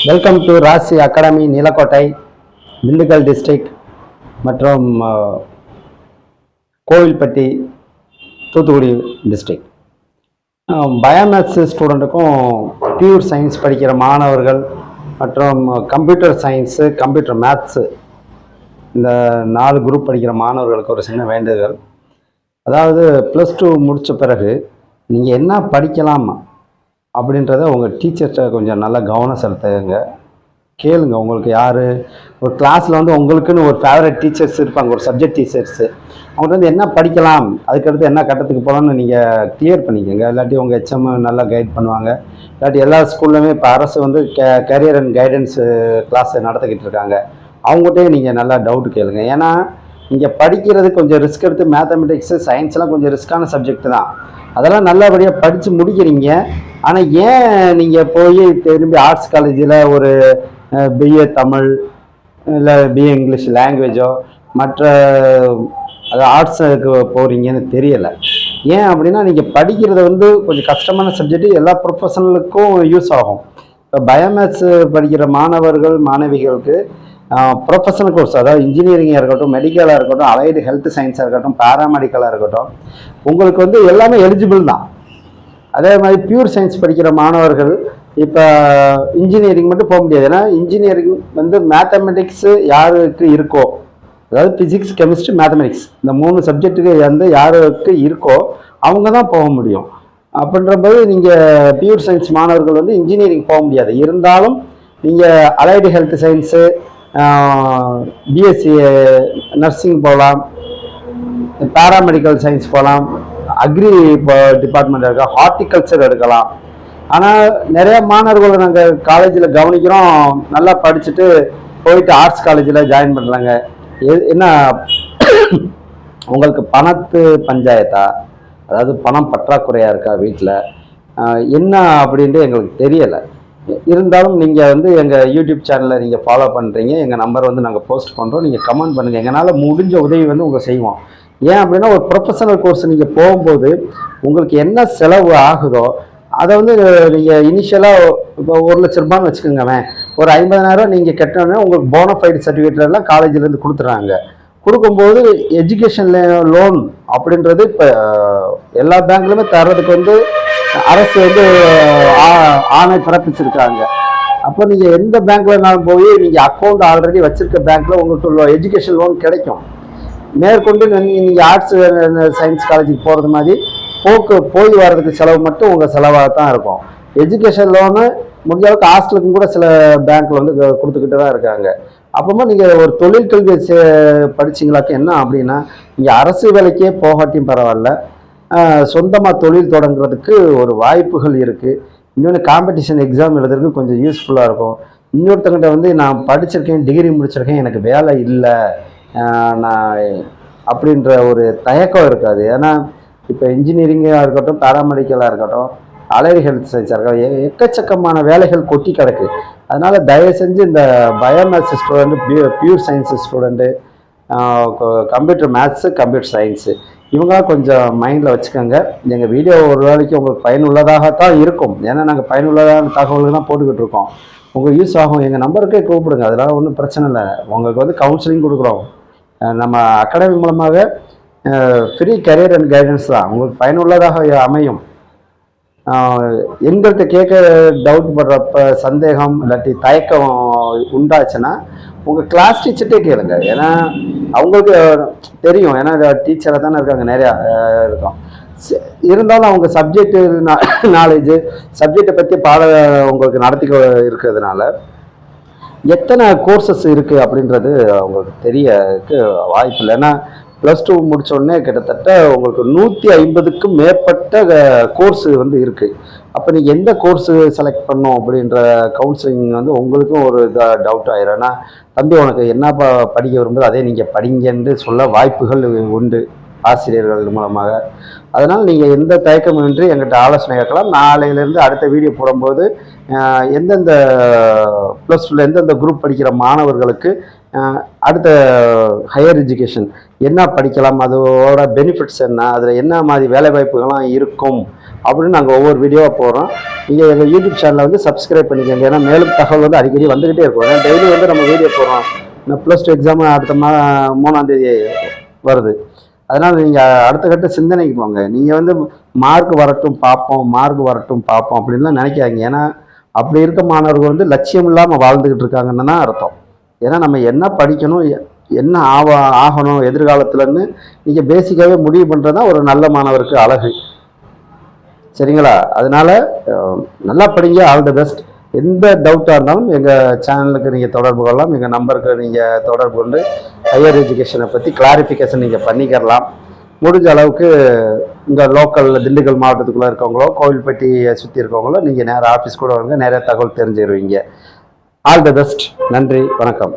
Welcome to Rasi academy Neelakottai, Dindigul district மற்றும் Kovilpatti, Thoothukudi district. Biomaths ஸ்டூடெண்ட்டுக்கும் pure science படிக்கிற மாணவர்கள் மற்றும் கம்ப்யூட்டர் சயின்ஸு, கம்ப்யூட்டர் மேத்ஸு இந்த 4 குரூப் படிக்கிற மாணவர்களுக்கு ஒரு சின்ன வேண்டுதல். அதாவது +2 முடித்த பிறகு நீங்கள் என்ன படிக்கலாம் அப்படின்றத உங்கள் டீச்சர்கிட்ட கொஞ்சம் நல்லா கவனம் செலுத்துங்க, கேளுங்க. உங்களுக்கு யார் ஒரு கிளாஸில் வந்து உங்களுக்குன்னு ஒரு ஃபேவரட் டீச்சர்ஸ் இருப்பாங்க, ஒரு சப்ஜெக்ட் டீச்சர்ஸு. அவங்க வந்து என்ன படிக்கலாம், அதுக்கடுத்து என்ன கட்டத்துக்கு போகலான்னு நீங்கள் கிளியர் பண்ணிக்கோங்க. இல்லாட்டி உங்கள் ஹெச்எம் நல்லா கைட் பண்ணுவாங்க. இல்லாட்டி எல்லா ஸ்கூல்லையுமே இப்போ அரசு வந்து கரியர் அண்ட் கைடன்ஸு கிளாஸ் நடத்திக்கிட்டு இருக்காங்க. அவங்ககிட்டே நீங்கள் நல்லா டவுட் கேளுங்க. ஏன்னா நீங்கள் படிக்கிறது கொஞ்சம் ரிஸ்க் எடுத்து, மேத்தமெட்டிக்ஸு சயின்ஸ்லாம் கொஞ்சம் ரிஸ்க்கான சப்ஜெக்ட் தான். அதெல்லாம் நல்லபடியாக படித்து முடிக்கிறீங்க. ஆனால் ஏன் நீங்கள் போய் திரும்பி ஆர்ட்ஸ் காலேஜில் ஒரு பிஏ தமிழ் இல்லை பிஏ இங்கிலீஷ் லாங்குவேஜோ மற்ற அது ஆர்ட்ஸுக்கு போகிறீங்கன்னு தெரியலை. ஏன் அப்படின்னா நீங்கள் படிக்கிறது வந்து கொஞ்சம் கஷ்டமான சப்ஜெக்ட், எல்லா ப்ரொஃபஷனலுக்கும் யூஸ் ஆகும். இப்போ பயோமேத்ஸ் படிக்கிற மாணவர்கள் மாணவிகளுக்கு ப்ரொஃபஷனல் கோர்ஸ், அதாவது இன்ஜினியரிங்காக இருக்கட்டும், மெடிக்கலாக இருக்கட்டும், அலைடு ஹெல்த் சயின்ஸாக இருக்கட்டும், பேராமெடிக்கலாக இருக்கட்டும், உங்களுக்கு வந்து எல்லாமே எலிஜிபிள் தான். அதே மாதிரி பியூர் சயின்ஸ் படிக்கிற மாணவர்கள் இப்போ இன்ஜினியரிங் மட்டும் போக முடியாது. ஏன்னா இன்ஜினியரிங் வந்து மேத்தமெட்டிக்ஸு யாருக்கு இருக்கோ, அதாவது ஃபிசிக்ஸ், கெமிஸ்ட்ரி, மேத்தமெட்டிக்ஸ் இந்த 3 சப்ஜெக்ட்டுக்கு வந்து யாருக்கு இருக்கோ அவங்க தான் போக முடியும். அப்படின்றபோது நீங்கள் பியூர் சயின்ஸ் மாணவர்கள் வந்து இன்ஜினியரிங் போக முடியாது. இருந்தாலும் நீங்கள் allied health science, BSc nursing போகலாம், பேராமெடிக்கல் சயின்ஸ் போகலாம், அக்ரி டிபார்ட்மெண்ட் இருக்க, ஹார்டிகல்ச்சர் எடுக்கலாம். ஆனால் நிறைய மாணவர்களை நாங்கள் காலேஜில் கவனிக்கிறோம், நல்லா படிச்சுட்டு போயிட்டு ஆர்ட்ஸ் காலேஜில் ஜாயின் பண்ணுறாங்க. என்ன உங்களுக்கு பணத்து பஞ்சாயத்தா, அதாவது பணம் பற்றாக்குறையாக இருக்கா வீட்டில், என்ன அப்படின்ட்டு எங்களுக்கு தெரியலை. இருந்தாலும் நீங்கள் வந்து எங்கள் யூடியூப் சேனலில் நீங்கள் ஃபாலோ பண்ணுறீங்க, எங்கள் நம்பர் வந்து நாங்கள் போஸ்ட் பண்ணுறோம், நீங்கள் கமெண்ட் பண்ணுங்கள். எங்களால் முடிஞ்ச உதவி வந்து உங்களுக்கு செய்வோம். ஏன் அப்படின்னா ஒரு ப்ரொஃபஷனல் கோர்ஸ் நீங்கள் போகும்போது உங்களுக்கு என்ன செலவு ஆகுதோ அதை வந்து நீங்கள் இனிஷியலாக இப்போ 1 லட்ச ரூபான்னு வச்சுக்கோங்கவேன், ஒரு 50,000 நீங்கள் கட்டினோன்னா உங்களுக்கு போனஃபைடு சர்டிஃபிகேட்லாம் காலேஜிலேருந்து கொடுத்துட்றாங்க. கொடுக்கும்போது எஜுகேஷன் லோன் அப்படின்றது இப்போ எல்லா பேங்க்லையுமே தர்றதுக்கு வந்து அரசு வந்து ஆணை பிறப்பிச்சிருக்காங்க. அப்போ நீங்கள் எந்த பேங்க்லனாலும் போய் நீங்கள் அக்கௌண்ட் ஆல்ரெடி வச்சுருக்க பேங்க்கில் உங்களுக்கு எஜுகேஷன் லோன் கிடைக்கும். மேற்கொண்டு நீங்கள் ஆர்ட்ஸ் சயின்ஸ் காலேஜுக்கு போகிறது மாதிரி போய் வர்றதுக்கு செலவு மட்டும் உங்கள் செலவாக தான் இருக்கும். எஜுகேஷன் லோனு முடிஞ்ச அளவுக்கு ஹாஸ்டலுக்கும் கூட சில பேங்க்கில் வந்து கொடுத்துக்கிட்டு தான் இருக்காங்க. அப்புறமா நீங்கள் ஒரு தொழில் கல்வி படிச்சிங்களாக்க என்ன அப்படின்னா, நீங்கள் அரசு வேலைக்கே போகாட்டியும் பரவாயில்ல, சொந்தமாக தொழில் தொடங்குறதுக்கு ஒரு வாய்ப்புகள் இருக்குது. இன்னொன்று காம்படிஷன் எக்ஸாம் எழுதுறதுக்கு கொஞ்சம் யூஸ்ஃபுல்லாக இருக்கும். இன்னொருத்தங்கிட்ட வந்து நான் படிச்சிருக்கேன், டிகிரி முடிச்சிருக்கேன், எனக்கு வேலை இல்லை நான் அப்படின்ற ஒரு தயக்கம் இருக்காது. ஏன்னா இப்போ இன்ஜினியரிங்காக இருக்கட்டும், பேராமெடிக்கலாக இருக்கட்டும், அலைடு ஹெல்த் சயின்ஸாக இருக்கட்டும், எக்கச்சக்கமான வேலைகள் கொட்டி கிடக்கு. அதனால் தயவு செஞ்சு இந்த biomaths student, pure science student, computer maths, computer science இவங்களாம் கொஞ்சம் மைண்டில் வச்சுக்கோங்க. எங்கள் வீடியோ ஒரு வேளைக்கு உங்களுக்கு பயனுள்ளதாகத்தான் இருக்கும். ஏன்னா நாங்கள் பயனுள்ளதான தகவல்கள் தான் போட்டுக்கிட்டு இருக்கோம். உங்களுக்கு யூஸ் ஆகும். எங்கள் நம்பருக்கே கூப்பிடுங்க, அதெல்லாம் ஒன்றும் பிரச்சனை இல்லை. உங்களுக்கு வந்து கவுன்சிலிங் கொடுக்குறோம். நம்ம அகாடமி மூலமாக ஃப்ரீ கரியர் அண்ட் கைடன்ஸ் தான், உங்களுக்கு பயனுள்ளதாக அமையும். எங்கள்கிட்ட கேட்க டவுட் படுறப்ப, சந்தேகம் இல்லாட்டி தயக்கம் உண்டாச்சுன்னா உங்கள் கிளாஸ் டீச்சர்கிட்டே கேளுங்க. ஏன்னா அவங்களுக்கு தெரியும், ஏன்னா டீச்சராக தானே இருக்காங்க, நிறையா இருக்கும். இருந்தாலும் அவங்க சப்ஜெக்டு நாலேஜு, சப்ஜெக்டை பற்றி உங்களுக்கு நடத்தி இருக்கிறதுனால எத்தனை கோர்சஸ் இருக்குது அப்படின்றது அவங்களுக்கு தெரியக்கு வாய்ப்பு இல்லை. ஏன்னா +2 முடித்தோடனே கிட்டத்தட்ட உங்களுக்கு 150க்கும் மேற்பட்ட கோர்ஸ் வந்து இருக்குது. அப்போ நீங்கள் எந்த கோர்ஸு செலக்ட் பண்ணோம் அப்படின்ற கவுன்சிலிங் வந்து உங்களுக்கும் ஒரு இதாக டவுட் ஆயிரும். ஏன்னா தம்பி உனக்கு என்ன படிக்க விரும்புது அதே நீங்கள் படிங்கன்னு சொல்ல வாய்ப்புகள் உண்டு ஆசிரியர்கள் மூலமாக. அதனால் நீங்கள் எந்த தயக்கமின்றி எங்கிட்ட ஆலோசனை கேட்கலாம். நாளையிலேருந்து அடுத்த வீடியோ போடும்போது எந்தெந்த +2 எந்தெந்த குரூப் படிக்கிற மாணவர்களுக்கு அடுத்த ஹையர் எஜுகேஷன் என்ன படிக்கலாம், அதோட பெனிஃபிட்ஸ் என்ன, அதில் என்ன மாதிரி வேலைவாய்ப்புகள்லாம் இருக்கும் அப்படின்னு நாங்கள் ஒவ்வொரு வீடியோவாக போடுறோம். நீங்கள் எங்கள் யூடியூப் சேனலை வந்து சப்ஸ்கிரைப் பண்ணிக்கோங்க. ஏன்னா மேலும் தகவல் வந்து அடிக்கடி வந்துக்கிட்டே இருக்கும். ஏன்னா டெய்லி வந்து நம்ம வீடியோ போடுறோம். இன்னும் +2 எக்ஸாம் அடுத்த 3ஆம் தேதி வருது. அதனால் நீங்கள் அடுத்த கட்ட சிந்தனைக்கு போங்க. நீங்கள் வந்து மார்க் வரட்டும் பார்ப்போம் அப்படின்லாம் நினைக்காதீங்க. ஏன்னா அப்படி இருக்க மாணவர்கள் வந்து லட்சியம் இல்லாமல் வாழ்ந்துக்கிட்டு இருக்காங்கன்னு தான் அர்த்தம். ஏன்னா நம்ம என்ன படிக்கணும், என்ன ஆகணும் எதிர்காலத்துலன்னு நீங்கள் பேசிக்காகவே முடிவு பண்ணுறது தான் ஒரு நல்ல மாணவருக்கு அழகு. சரிங்களா? அதனால நல்லா படிங்க. All the best. எந்த டவுட்டாக இருந்தாலும் எங்கள் சேனலுக்கு நீங்கள் தொடர்பு கொள்ளலாம். எங்கள் நம்பருக்கு நீங்கள் தொடர்பு கொண்டு ஹையர் எஜுகேஷனை பற்றி கிளாரிஃபிகேஷன் நீங்கள் பண்ணிக்கிறலாம். முடிஞ்ச அளவுக்கு இங்கே லோக்கல் திண்டுக்கல் மாவட்டத்துக்குள்ளே இருக்கவங்களோ, கோவில்பட்டியை சுற்றி இருக்கவங்களோ நீங்கள் நேராக ஆஃபீஸ் கூட வாங்க, நிறைய தகவல் தெரிஞ்சிருவீங்க. All the best. நன்றி, வணக்கம்.